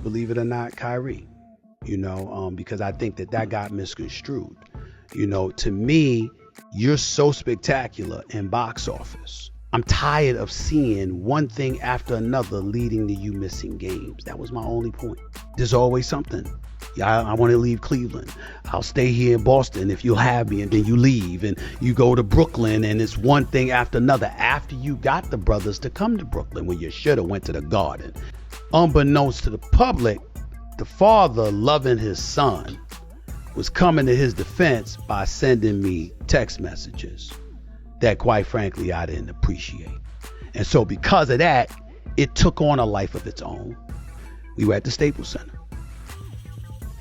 believe it or not, Kyrie. Because I think that got misconstrued. To me, you're so spectacular in box office. I'm tired of seeing one thing after another leading to you missing games. That was my only point. There's always something. Yeah, I want to leave Cleveland. I'll stay here in Boston if you'll have me, and then you leave and you go to Brooklyn, and it's one thing after another. After you got the brothers to come to Brooklyn, when you should have went to the Garden. Unbeknownst to the public, the father, loving his son, was coming to his defense by sending me text messages that, quite frankly, I didn't appreciate. And so because of that, it took on a life of its own. We were at the Staples Center.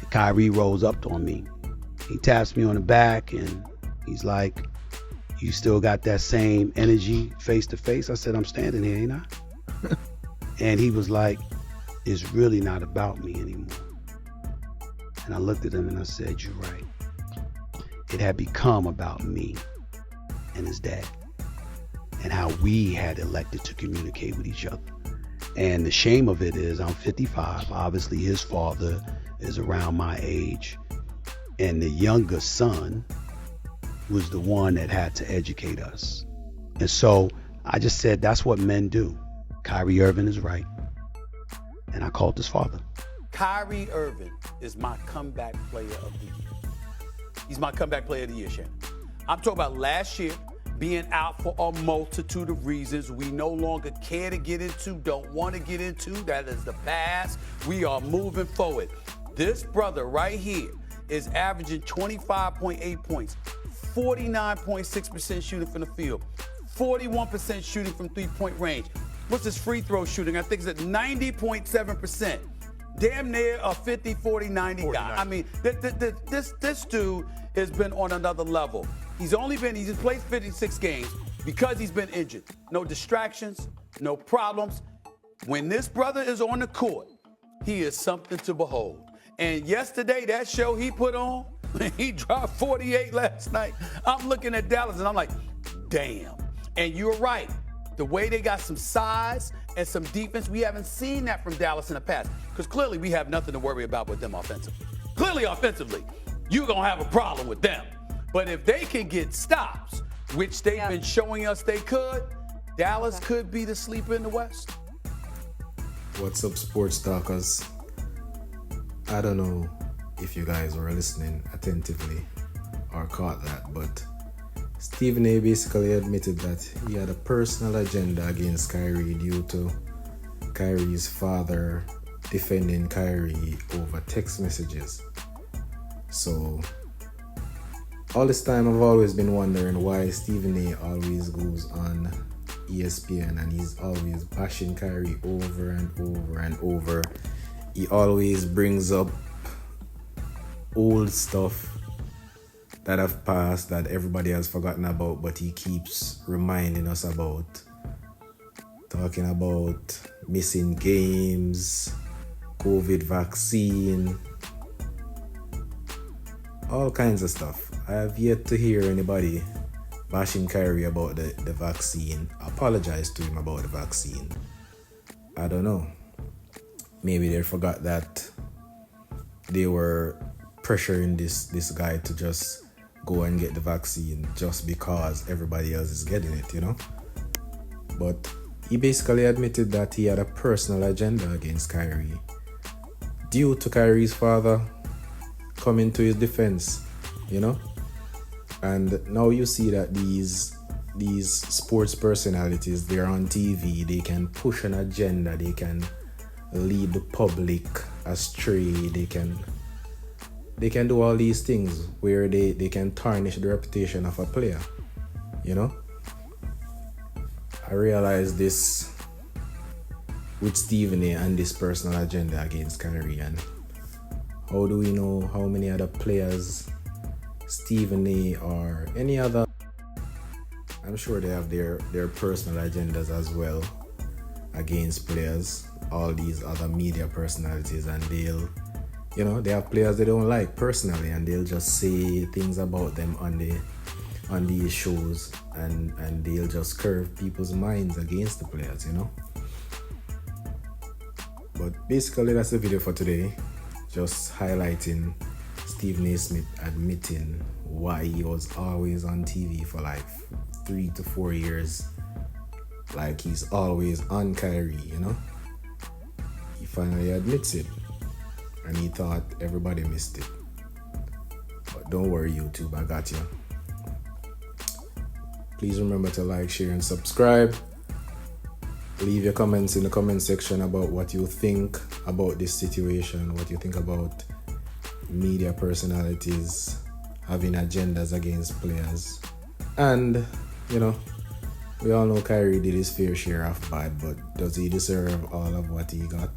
Kyrie rolls up on me. He taps me on the back and he's like, "You still got that same energy face to face?" I said, "I'm standing here, ain't I?" And he was like, "It's really not about me anymore." And I looked at him and I said, "You're right. It had become about me and his dad and how we had elected to communicate with each other." And the shame of it is I'm 55. Obviously, his father is around my age. And the younger son was the one that had to educate us. And so I just said, that's what men do. Kyrie Irving is right. And I called his father. Kyrie Irving is my comeback player of the year. He's my comeback player of the year, Shannon. I'm talking about last year being out for a multitude of reasons we no longer care to get into, don't want to get into. That is the past. We are moving forward. This brother right here is averaging 25.8 points, 49.6% shooting from the field, 41% shooting from three-point range. What's his free throw shooting? I think it's at 90.7%. Damn near a 50, 40, 90 guy. I mean, this dude has been on another level. He's played 56 games because he's been injured. No distractions, no problems. When this brother is on the court, he is something to behold. And yesterday, that show he put on, he dropped 48 last night. I'm looking at Dallas and I'm like, damn. And you're right. The way they got some size and some defense, we haven't seen that from Dallas in the past. Because clearly we have nothing to worry about with them offensively. Clearly offensively, you're going to have a problem with them. But if they can get stops, which they've been showing us they could, Dallas could be the sleeper in the West. What's up, sports talkers? I don't know if you guys were listening attentively or caught that, but Stephen A basically admitted that he had a personal agenda against Kyrie due to Kyrie's father defending Kyrie over text messages. So all this time I've always been wondering why Stephen A always goes on ESPN and he's always bashing Kyrie over and over and over. He always brings up old stuff that have passed that everybody has forgotten about, but he keeps reminding us about. Talking about missing games, COVID vaccine, all kinds of stuff. I have yet to hear anybody bashing Kyrie about the vaccine. Apologize to him about the vaccine. I don't know. Maybe they forgot that they were pressuring this guy to just go and get the vaccine just because everybody else is getting it, you know? But he basically admitted that he had a personal agenda against Kyrie due to Kyrie's father coming to his defense, you know? And now you see that these sports personalities, they're on TV, they can push an agenda, they can lead the public astray, they can do all these things where they can tarnish the reputation of a player, you know? I realized this with Stephen A and this personal agenda against Kyrie. And how do we know how many other players Stephen A or any other? I'm sure they have their personal agendas as well against players, all these other media personalities, and they have players they don't like personally, and they'll just say things about them on these shows, and they'll just curve people's minds against the players, you know. But basically, that's the video for today. Just highlighting Stephen A. Smith admitting why he was always on TV for like 3 to 4 years. Like he's always on Kyrie, you know? He finally admits it. And he thought everybody missed it. But don't worry, YouTube, I got you. Please remember to like, share, and subscribe. Leave your comments in the comment section about what you think about this situation, what you think about media personalities having agendas against players. And, you know, we all know Kyrie did his fair share of bad, but does he deserve all of what he got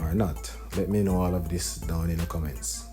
or not? Let me know all of this down in the comments.